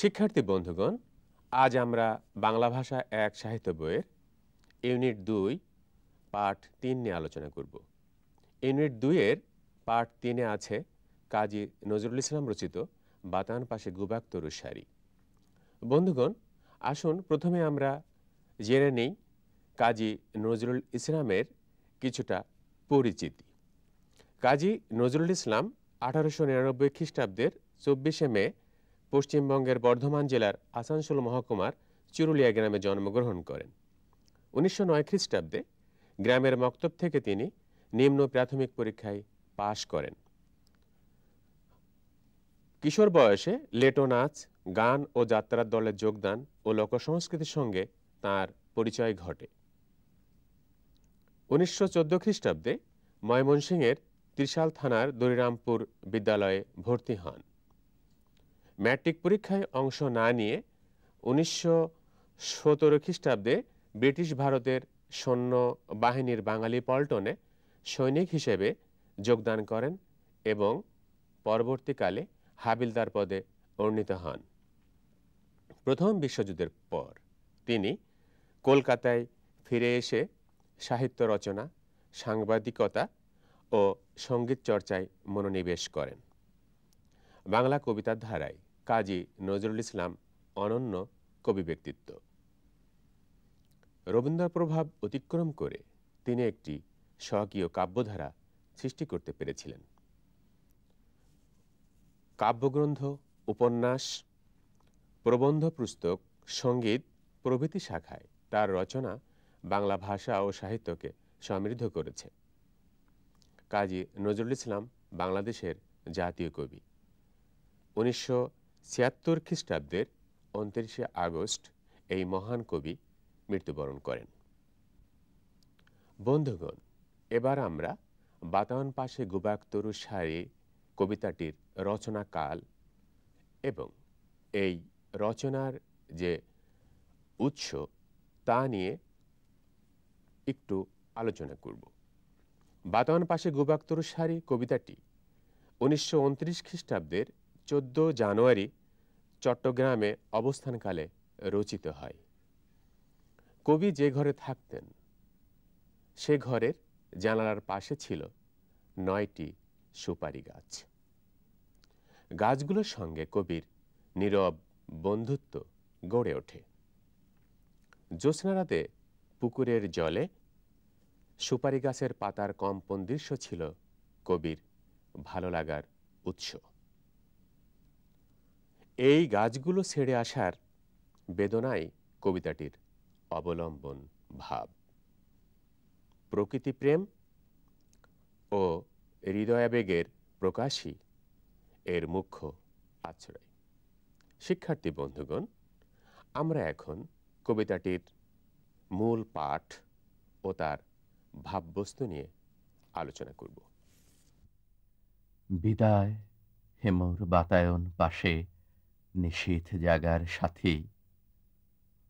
শিক্ষার্থী বন্ধুগণ, আজ আমরা বাংলা ভাষা ১ সাহিত্য বইয়ের ইউনিট ২ পাঠ ৩ নিয়ে আলোচনা করব। ইউনিট ২ এর পাঠ ৩ এ আছে কাজী নজরুল ইসলাম রচিত বাতায়ন পাশে গুবাক তরুর সারি। বন্ধুগণ, আসুন প্রথমে আমরা জেনে নেই কাজী নজরুল ইসলামের কিছুটা পরিচিতি। কাজী নজরুল ইসলাম ১৮৯৯ খ্রিস্টাব্দের ২৪শে মে পশ্চিমবঙ্গের বর্ধমান জেলার আসানসোল মহকুমার চুরুলিয়া গ্রামে জন্মগ্রহণ করেন। ১৯০৯ খ্রিস্টাব্দে গ্রামের মক্তব থেকে তিনি নিম্ন প্রাথমিক পরীক্ষায় পাশ করেন। কিশোর বয়সে লেটো নাচ, গান ও যাত্রার দলে যোগদান ও লোকসংস্কৃতির সঙ্গে তাঁর পরিচয় ঘটে। ১৯১৪ খ্রিস্টাব্দে ময়মনসিংহের ত্রিশাল থানার দরিরামপুর বিদ্যালয়ে ভর্তি হন। ম্যাট্রিক পরীক্ষায় অংশ না নিয়ে ১৯১৭ খ্রিস্টাব্দে ব্রিটিশ ভারতের সৈন্য বাহিনীর বাঙালি পল্টনে সৈনিক হিসেবে যোগদান করেন এবং পরবর্তীকালে হাবিলদার পদে উন্নীত হন। প্রথম বিশ্বযুদ্ধের পর তিনি কলকাতায় ফিরে এসে সাহিত্য রচনা, সাংবাদিকতা ও সঙ্গীত চর্চায় মনোনিবেশ করেন। বাংলা কবিতার ধারায় কাজী নজরুল ইসলাম অনন্য কবি ব্যক্তিত্ব। রবীন্দ্র প্রভাব অতিক্রম করে তিনি একটি স্বকীয় কাব্যধারা সৃষ্টি করতে পেরেছিলেন। কাব্যগ্রন্থ, উপন্যাস, প্রবন্ধ পুস্তক, সঙ্গীত প্রভৃতি শাখায় তার রচনা বাংলা ভাষা ও সাহিত্যকে সমৃদ্ধ করেছে। কাজী নজরুল ইসলাম বাংলাদেশের জাতীয় কবি। ১৯৭৬ খ্রিস্টাব্দের ২৯শে আগস্ট এই মহান কবি মৃত্যুবরণ করেন। বন্ধুগণ, এবার আমরা বাতায়ন পাশে গুবাক তরুর সারি কবিতাটির রচনাকাল এবং এই রচনার যে উৎস তা নিয়ে একটু আলোচনা করব। বাতায়ন পাশে গুবাক তরুর সারি কবিতাটি ১৯২৯ খ্রিস্টাব্দের ১৪ জানুয়ারি চট্টগ্রামে অবস্থানকালে রচিত হয়। কবি যে ঘরে থাকতেন সে ঘরের জানালার পাশে ছিল ৯টি সুপারি গাছ। গাছগুলোর সঙ্গে কবির নীরব বন্ধুত্ব গড়ে ওঠে। জ্যোৎস্নারাতে পুকুরের জলে সুপারি গাছের পাতার কম্পন দৃশ্য ছিল কবির ভালো লাগার উৎস। এই গাছগুলো ছেড়ে আসার বেদনাই কবিতাটির অবলম্বন ভাব। প্রকৃতি প্রেম ও হৃদয়াবেগের প্রকাশই এর মুখ্য আশ্রয়। শিক্ষার্থী বন্ধুগণ, আমরা এখন কবিতাটির মূল পাঠ ও তার ভাববস্তু নিয়ে আলোচনা করব। বিদায় হেমর বাতায়ন পাশে নিশীথ জাগার সাথী,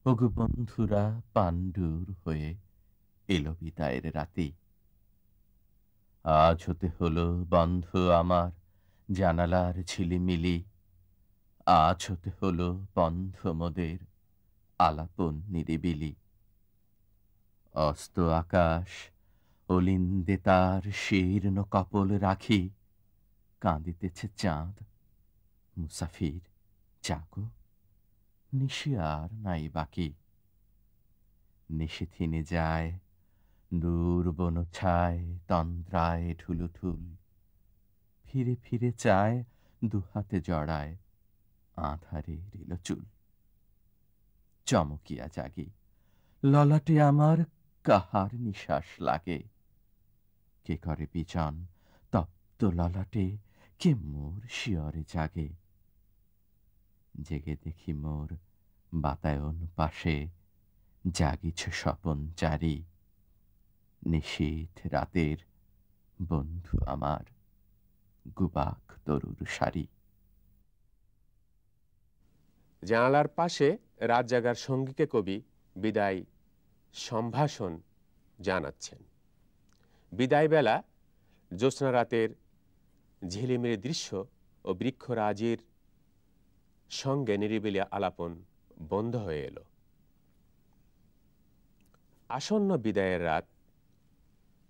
ওগো বন্ধুরা পাণ্ডুর হয়ে এলো বিদায়ের রাতি। আজ হতে হলো বন্ধ আমার জানালার ঝিলিমিলি, আজ হতে হলো বন্ধ মোদের আলাপন নিরিবিলি। অস্ত আকাশ অলিন্দে তার শীর্ণ কপল রাখি, কাঁদিতেছে চাঁদ। মুসাফির জাগো, নিশি আর নাই বাকি। নিশিথিনে যায় দূর বন ছায় তন্দ্রায় ঢুলুঢুল, ফিরে ফিরে চায় দুহাতে জড়ায় আঁধারে রিলচুল। চমকিয়া জাগি, ললাটে আমার কাহার নিশ্বাস লাগে। কে করে বিচন তপ্ত ললাটে, কে মোর শিয়রে জাগে। জেগে দেখি মোর বাতায়ন পাশে জাগিছে স্বপন চারি, নিশীথ রাতের বন্ধু আমার গুবাক তরুর সারি। জানালার পাশে রাত জাগার সঙ্গীকে কবি বিদায় সম্ভাষণ জানাচ্ছেন। বিদায় বেলা জ্যোৎস্না রাতের ঝিলিমিলি দৃশ্য ও বৃক্ষরাজির সঙ্গে নিরিবিলি আলাপন বন্ধ হয়ে এলো। আসন্ন বিদায়ের রাত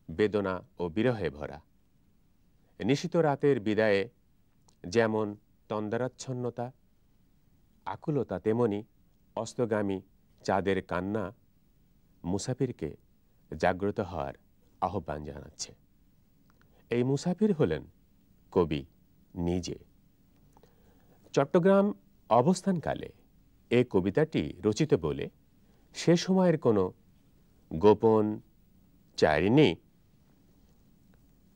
বেদনা ও বিরহে ভরা। নিশীত রাতের বিদায়ে যেমন তন্দ্রাচ্ছন্নতা, আকুলতা, তেমনি অস্তগামী চাঁদের কান্না মুসাফিরকে জাগ্রত হওয়ার আহ্বান জানাচ্ছে। এই মুসাফির হলেন কবি নিজে। চট্টগ্রাম অবস্থানকালে এই কবিতাটি রচিত বলে সে সময়ের কোনো গোপন চারিণী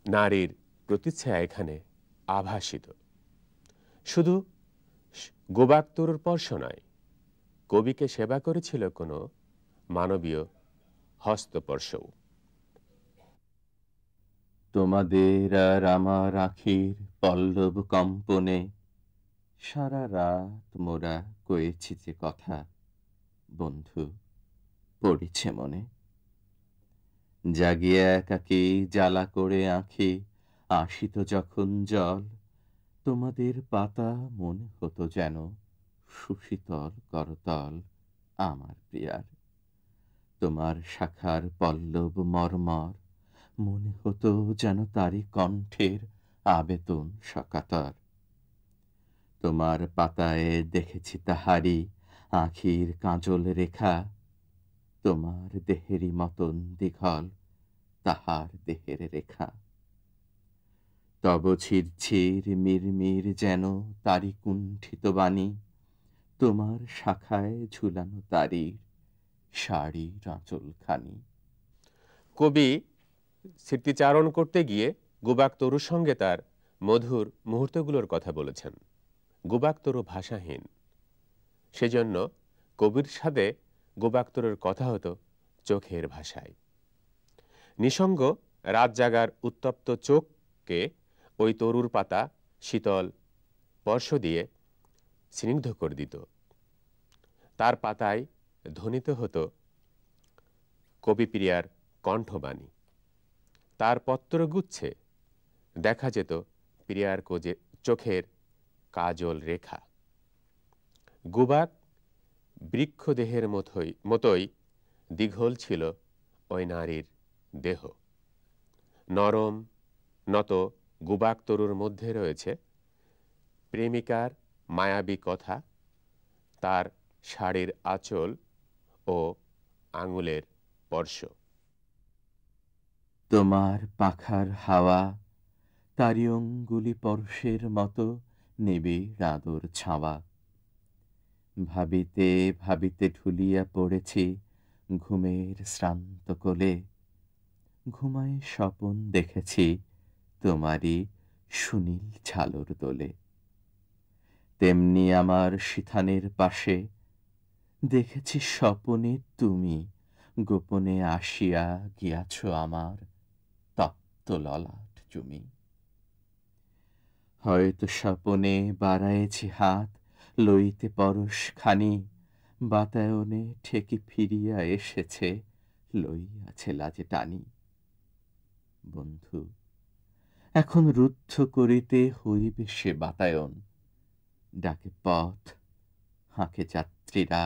নারীর প্রতিচ্ছায়া এখানে আভাসিত। শুধু গোবাক্তরুর স্পর্শ নয়, কবিকে সেবা করেছিল কোনো মানবীয় হস্তস্পর্শও। তোমাদের আর আমার আখির পল্লব কম্পনে সারা রাত মোরা কয়েছি যে কথা, বন্ধু পড়েছে মনে। জাগিয়া একাকী জ্বালা করে আঁখি আসিত যখন জল, তোমাদের পাতা মনে হতো যেন সুশীতল করতল আমার প্রিয়ার। তোমার শাখার পল্লব মর্মর মনে হতো যেন তারই কণ্ঠের আবেদন সকাতর। তোমার পাতায় দেখেছি তাহারি আখির কাজল রেখা, তোমার দেহেরই মতন দীঘল তাহার দেহের রেখা। তব ছিরছির মিরমির যেন তারি কুণ্ঠিত বাণী, তোমার শাখায় ঝুলানো তারি শাড়ির আঁচলখানি। কবি স্মৃতিচারণ করতে গিয়ে গুবাক্তরুর সঙ্গে তার মধুর মুহূর্তগুলোর কথা বলেছেন। গুবাক্তরু ভাষাহীন, সেজন্য কবির সাথে গুবাক্তরুর কথা হতো চোখের ভাষায়। নিঃসঙ্গ রাত জাগার উত্তপ্ত চোখকে ওই তরুর পাতা শীতল স্পর্শ দিয়ে স্নিগ্ধ করে দিত। তার পাতায় ধ্বনিত হতো কবিপ্রিয়ার কণ্ঠবাণী। তার পত্রগুচ্ছে দেখা যেত প্রিয়ার চোখের কাজল রেখা। গুবাক বৃক্ষদেহের মতোই দীঘল ছিল ওই নারীর দেহ। নরম নত গুবাক তরুর মধ্যে রয়েছে প্রেমিকার মায়াবী কথা, তার শাড়ির আঁচল ও আঙুলের স্পর্শ। তোমার পাখার হাওয়া তারি অঙ্গুলি পরশের মতো নিবিড় আদর ছাওয়া। ভাবিতে ভাবিতে ঢুলিয়া পড়েছি ঘুমের শ্রান্ত কোলে, ঘুমায় স্বপন দেখেছি তোমারই সুনীল ঝালর দোলে। তেমনি আমার সিথানের পাশে দেখেছি স্বপনে তুমি গোপনে আসিয়া গিয়াছ আমার তপ্ত ললাট চুমি। হয়তো স্বপনে বাড়ায়েছি হাত লইতে পরশ খানি, বাতায়নে ঠেকি ফিরিয়া এসেছে লইয়াছে লাজে টানি। বন্ধু এখন রুদ্ধ করিতে হইবে সে বাতায়ন, ডাকে পথ হাঁকে যাত্রীরা,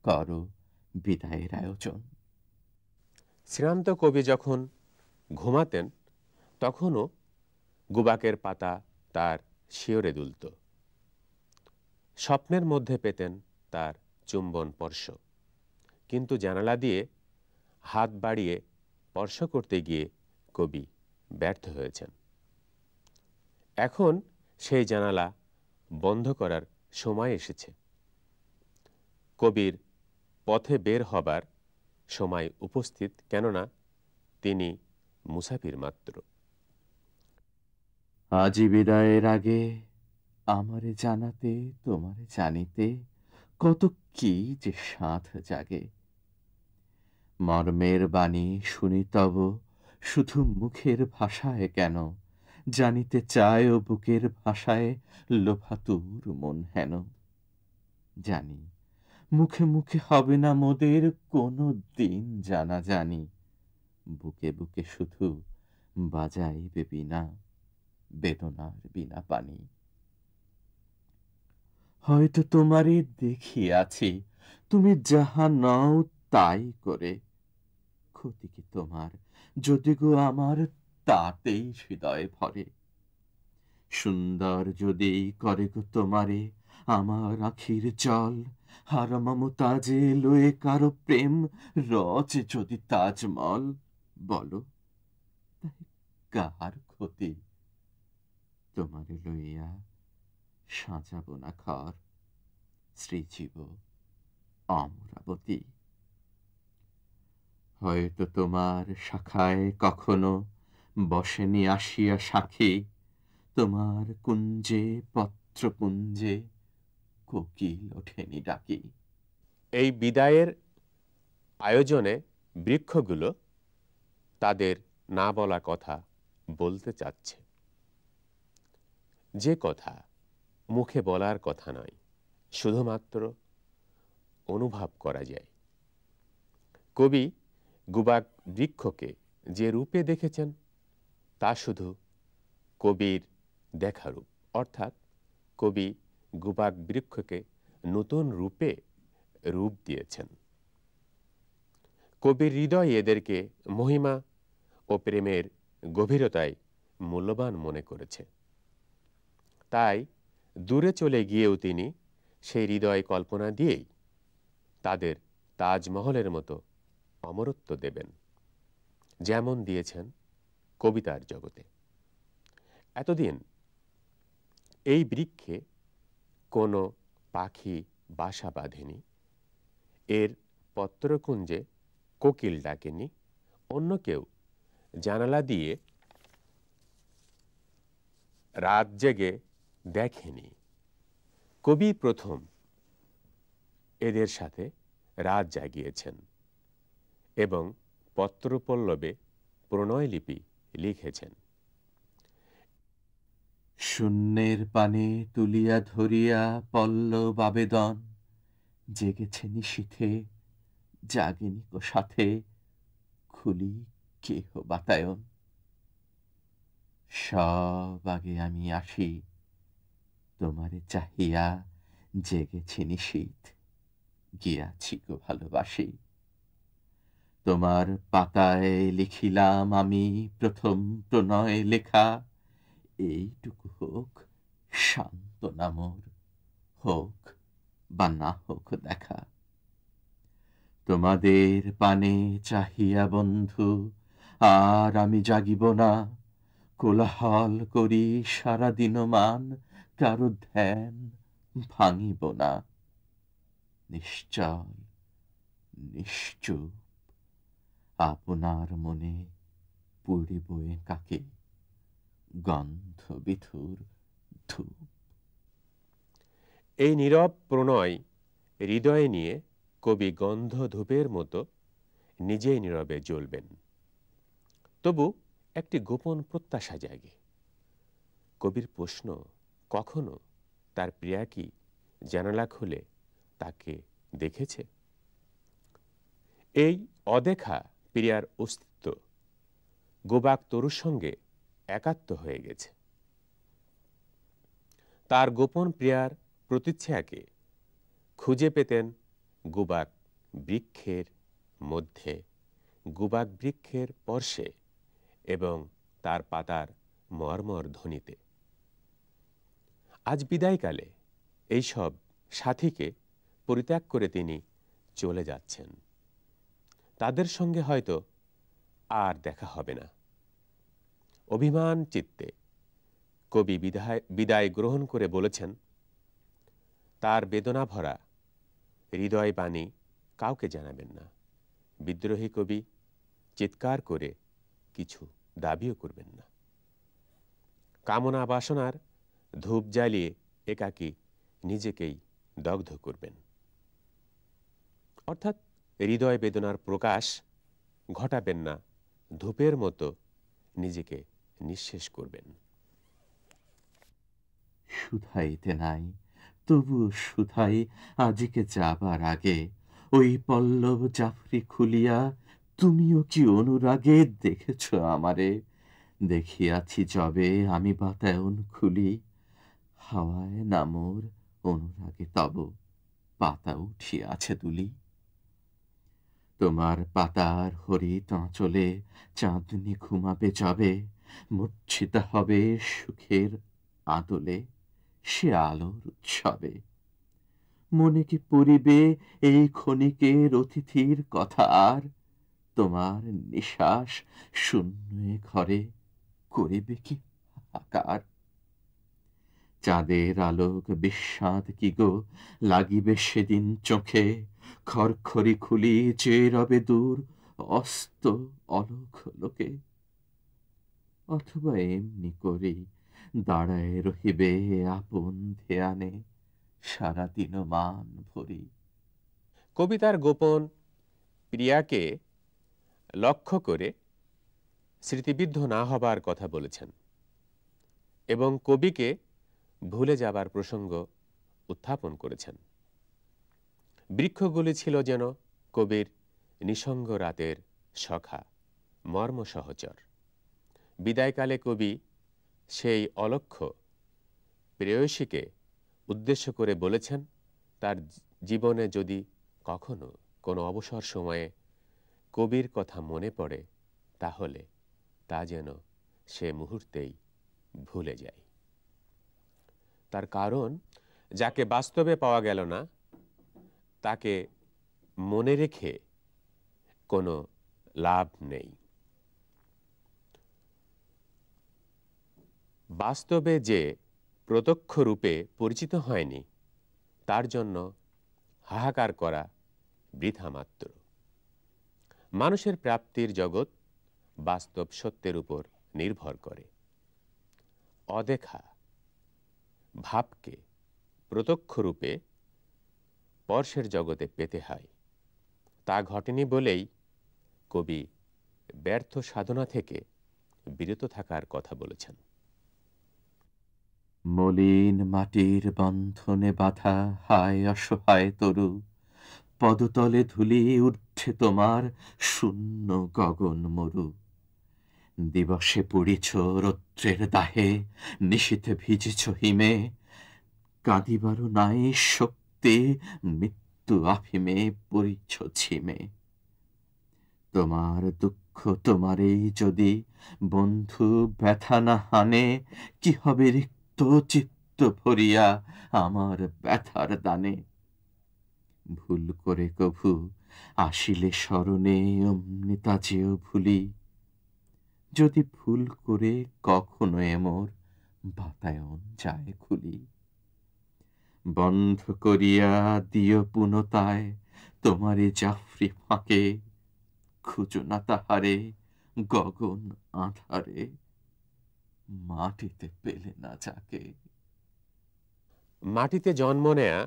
কর বিদায়ের আয়োজন। শ্রীরান্ত কবি যখন ঘুমাতেন তখনও গুবাকের পাতা তার শিয়রে দুলত। স্বপ্নের মধ্যে পেতেন তার চুম্বন স্পর্শ, কিন্তু জানালা দিয়ে হাত বাড়িয়ে স্পর্শ করতে গিয়ে কবি ব্যর্থ হয়েছেন। এখন সেই জানালা বন্ধ করার সময় এসেছে। কবির পথে বের হবার সময় উপস্থিত, কেননা তিনি মুসাফির মাত্র। আজি বিদায়ের আগে আমারে জানাতে তোমারে জানিতে কত কি যে সাধ জাগে। মর্মের বাণী শুনি তব শুধু মুখের ভাষায় কেন, জানিতে চায় ও বুকের ভাষায় লোভাতুর মন হেন। জানি মুখে মুখে হবে না মোদের কোনো দিন জানা জানি, বুকে বুকে শুধু বাজাইবে বীণা বেদনার বীণা পানি। হয়তো তোমারে দেখিয়াছি, তুমি যাহা নও তাই করে। ক্ষতি কি তোমার, যদি গো আমার তাতেই হৃদয় ভরে। সুন্দর যদি করে গো তোমারে আমার আখির জল, আর মমতাজে লয়ে কারো প্রেম রচে যদি তাজমল, বলো তাই কার ক্ষতি? তোমারে লইয়া সাজাবো না ঘর, শ্রীজীব অমরাবতী। হয়তো তোমার শাখায় কখনো বসেনি আসিয়া সাক্ষী, তোমার কুঞ্জে পত্রপুঞ্জে কোকিল ওঠেনি ডাকি। এই বিদায়ের আয়োজনে বৃক্ষগুলো তাদের না বলা কথা বলতে চাচ্ছে, যে কথা মুখে বলার কথা নয়, শুধুমাত্র অনুভব করা যায়। কবি গুবাক বৃক্ষকে যে রূপে দেখেছেন তা শুধু কবির দেখা রূপ, অর্থাৎ কবি গুবাক বৃক্ষকে নতুন রূপে রূপ দিয়েছেন। কবির হৃদয় এদেরকে মহিমা ও প্রেমের গভীরতায় মূল্যবান মনে করেছে। তাই দূরে চলে গিয়েও তিনি সেই হৃদয় কল্পনা দিয়েই তাদের তাজমহলের মতো অমরত্ব দেবেন, যেমন দিয়েছেন কবিতার জগতে। এতদিন এই বৃক্ষে কোনো পাখি বাসা বাঁধেনি, এর পত্রকুঞ্জে কোকিল ডাকেনি, অন্য কেউ জানালা দিয়ে রাত জেগে দেখেনি। কবি প্রথম এদের সাথে রাত জাগিয়েছেন এবং পত্রপল্লবে প্রণয়লিপি লিখেছেন। শূন্যের পানে তুলিয়া ধরিয়া পল্লব আবেদন, জেগেছে নিশীথে জাগেনি কো সাথে, খুলি কেহ বাতায়ন। সব আগে আমি আসি, তোমারে চাহিয়া জেগেছি নিশীথ, গিয়াছি গো ভালোবাসি। তোমার পাতায় লিখিলাম আমি প্রথম প্রণয় লেখা, এইটুকু হোক সান্ত্বনা মোর, হোক বা না হোক দেখা। তোমাদের পানে চাহিয়া বন্ধু আর আমি জাগিব না, কোলাহল করি সারাদিন মান, কারো ধ্যান ভাঙিব না। নিশ্চল নিশ্চুপ আপনার মনে পুড়িব একাকে গন্ধ বিথুর ধূপ। এই নীরব প্রণয় হৃদয়ে নিয়ে কবি গন্ধ ধূপের মতো নিজেই নীরবে জ্বলবেন। তবু একটি গোপন প্রত্যাশা জাগে। কবির প্রশ্ন, কখনো তার প্রিয়া কি জানালা খুলে তাকে দেখেছে? এই অদেখা প্রিয়ার অস্তিত্ব গুবাক তরুর সঙ্গে একাত্ম হয়ে গেছে। তার গোপন প্রিয়ার প্রতিচ্ছায়াকে খুঁজে পেতেন গুবাক বৃক্ষের মধ্যে, গুবাক বৃক্ষের পর্শে এবং তার পাতার মর্মর ধ্বনিতে। আজ বিদায়কালে এইসব সাথীকে পরিত্যাগ করে তিনি চলে যাচ্ছেন। তাদের সঙ্গে হয়তো আর দেখা হবে না। অভিমান চিত্তে কবি বিদায় গ্রহণ করে বলেছেন, তার বেদনা ভরা হৃদয় বাণী কাউকে জানাবেন না। বিদ্রোহী কবি চিৎকার করে কিছু দাবিও করবেন না। কামনা বাসনার ধূপ জ্বালিয়ে একাকী নিজেকেই দগ্ধ করবেন, অর্থাৎ হৃদয় বেদনার প্রকাশ ঘটাবেন না, ধূপের মতো নিজেকে নিঃশেষ করবেন। শুধাইতে নাই, তবু শুধাই আজকে যাবার আগে, ওই পল্লব জাফরি খুলিয়া তুমিও কি অনুরাগে দেখেছ আমারে? দেখিয়াছি যবে আমি বাতায়ন খুলি, হাওয়ায় নামোর অনুরাগে তব পাতা উঠিয়া আছে দুলি। তোমার পাতার হরিত আঁচলে চাঁদনি ঘুমাবে যাবে, মূর্ছিতা হবে সুখের আদলে সে আলোর উৎসবে। মনে কি পড়িবে এই ক্ষণিকের অতিথির কথা আর? তোমার নিঃশ্বাস শূন্য এ ঘরে করিবে কি হাহাকার? চাঁদের আলোক বিস্বাদ কি গো লাগিবে সেদিন চোখে, খড়খড়ি খুলি চেয়ে রবে দূর অস্ত অলোক লোকে। অথবা এমনি করেই দাঁড়ায় রহিবে আপন ধ্যানে সারাদিন মান ভরি। কবিতার গোপন প্রিয়াকে লক্ষ্য করে স্মৃতিবিদ্ধ না হবার কথা বলেছেন এবং কবিকে ভুলে যাবার প্রসঙ্গ উত্থাপন করেছেন। বৃক্ষগুলি ছিল যেন কবির নিঃসঙ্গ রাতের সখা, মর্ম সহচর। বিদায়কালে কবি সেই অলক্ষ্য প্রেয়সীকে উদ্দেশ্য করে বলেছেন, তার জীবনে যদি কখনো কোনো অবসর সময়ে কবির কথা মনে পড়ে, তাহলে তা যেন সে মুহূর্তেই ভুলে যায়। তার কারণ, যাকে বাস্তবে পাওয়া গেল না তাকে মনে রেখে কোনো লাভ নেই। বাস্তবে যে প্রত্যক্ষ রূপে পরিচিত হয়নি, তার জন্য হাহাকার করা বৃথা মাত্র। মানুষের প্রাপ্তির জগৎ বাস্তব সত্যের উপর নির্ভর করে। অদেখা ভাবকে প্রত্যক্ষ রূপে স্পর্শের জগতে পেতে হয়। তা ঘটেনি বলেই কবি ব্যর্থ সাধনা থেকে বিরত থাকার কথা বলেছেন। মলিন মাটির বন্ধনে বাঁধা হায় অসহায় তরু, পদতলে ধুলি ঊর্ধ্বে তোমার শূন্য গগন মরু। দিবসে পুড়িছ রৌদ্রের দাহে, নিশীথে ভিজেছ হিমে, কাঁদিবারও নাই শক্তি মৃত্যু আফিমে পড়িছ ঝিমে। তোমার দুঃখ তোমারেই যদি বন্ধু ব্যথা না হানে, কি হবে রিক্ত চিত্ত ভরিয়া আমার ব্যথার দানে। ভুল করে কভু আসিলে স্মরণে অমনি তা যেও ভুলি, যদি ভুল করে কখনো এমর বাতায়ন যায় খুলি। বন্ধ করিয়া দিও পুনতায় তোমারে জাফরি ফাঁকে, খুঁজো না তাহারে গগন আঁধারে, মাটিতে পেলে না যাকে। মাটিতে জন্ম নেয়া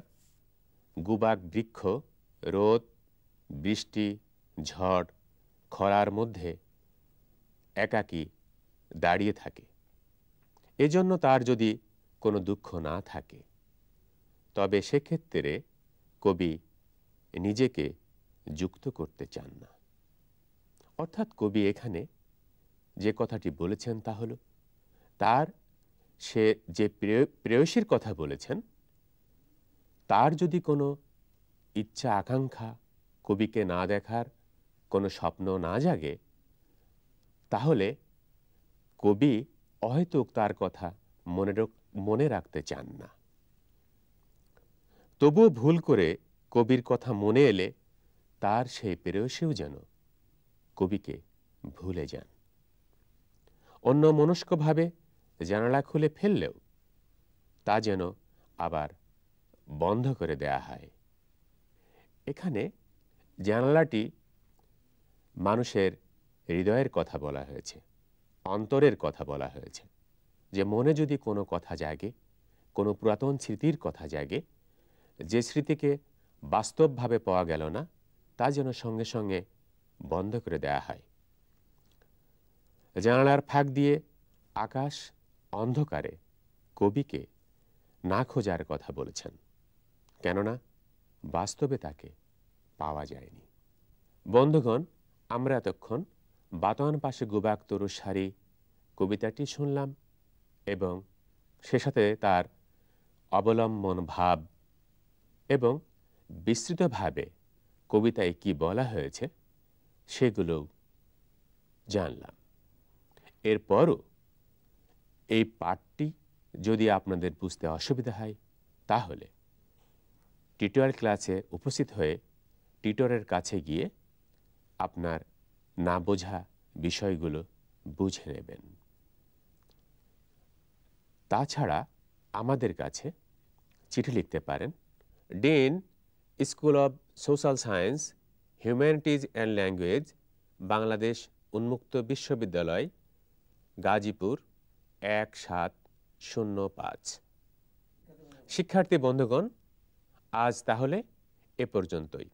গুবাক বৃক্ষ রোদ, বৃষ্টি, ঝড়, খরার মধ্যে একাকী দাঁড়িয়ে থাকে। এজন্য তার যদি কোনো দুঃখ না থাকে, তবে সেক্ষেত্রে কবি নিজেকে যুক্ত করতে চান না। অর্থাৎ কবি এখানে যে কথাটি বলেছেন তা হলো, তার সে যে প্রেয়সীর কথা বলেছেন, তার যদি কোনো ইচ্ছা আকাঙ্ক্ষা, কবিকে না দেখার কোনো স্বপ্ন না জাগে, তাহলে কবি অহেতুক তার কথা মনে রাখতে চান না। তবুও ভুল করে কবির কথা মনে এলে তার সেই প্রেয়সীও যেন কবিকে ভুলে যান। অন্য মনস্কভাবে জানালা খুলে ফেললেও তা যেন আবার বন্ধ করে দেয়া হয়। এখানে জানালাটি মানুষের হৃদয়ের কথা বলা হয়েছে, অন্তরের কথা বলা হয়েছে, যে মনে যদি কোনো কথা জাগে, কোনো পুরাতন স্মৃতির কথা জাগে, যে স্মৃতিকে বাস্তবভাবে পাওয়া গেল না, তা যেন সঙ্গে সঙ্গে বন্ধ করে দেয়া হয়। জানালার ফাঁক দিয়ে আকাশ অন্ধকারে কবিকে না খোঁজার কথা বলেছেন, কেননা বাস্তবে তাকে পাওয়া যায়নি। বন্ধুগণ, আমরা এতক্ষণ বাতায়ন পাশে গুবাক তরুর সারি কবিতাটি শুনলাম এবং সে সাথে তার অবলম্বন ভাব এবং বিস্তৃতভাবে কবিতায় কি বলা হয়েছে সেগুলো জানলাম। এরপরও এই পাঠটি যদি আপনাদের বুঝতে অসুবিধা হয় তাহলে টিউটোরিয়াল ক্লাসে উপস্থিত হয়ে টিউটরের কাছে গিয়ে আপনার না বোঝা বিষয়গুলো বুঝে নেবেন। তাছাড়া আমাদের কাছে চিঠি লিখতে পারেন। Dean, school of social science, humanities and language, Bangladesh উন্মুক্ত বিশ্ববিদ্যালয়, গাজীপুর ১৭০৫। শিক্ষার্থী বন্ধুগণ, আজ তাহলে এ পর্যন্তই।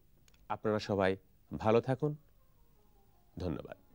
আপনারা সবাই ভালো থাকুন। ধন্যবাদ।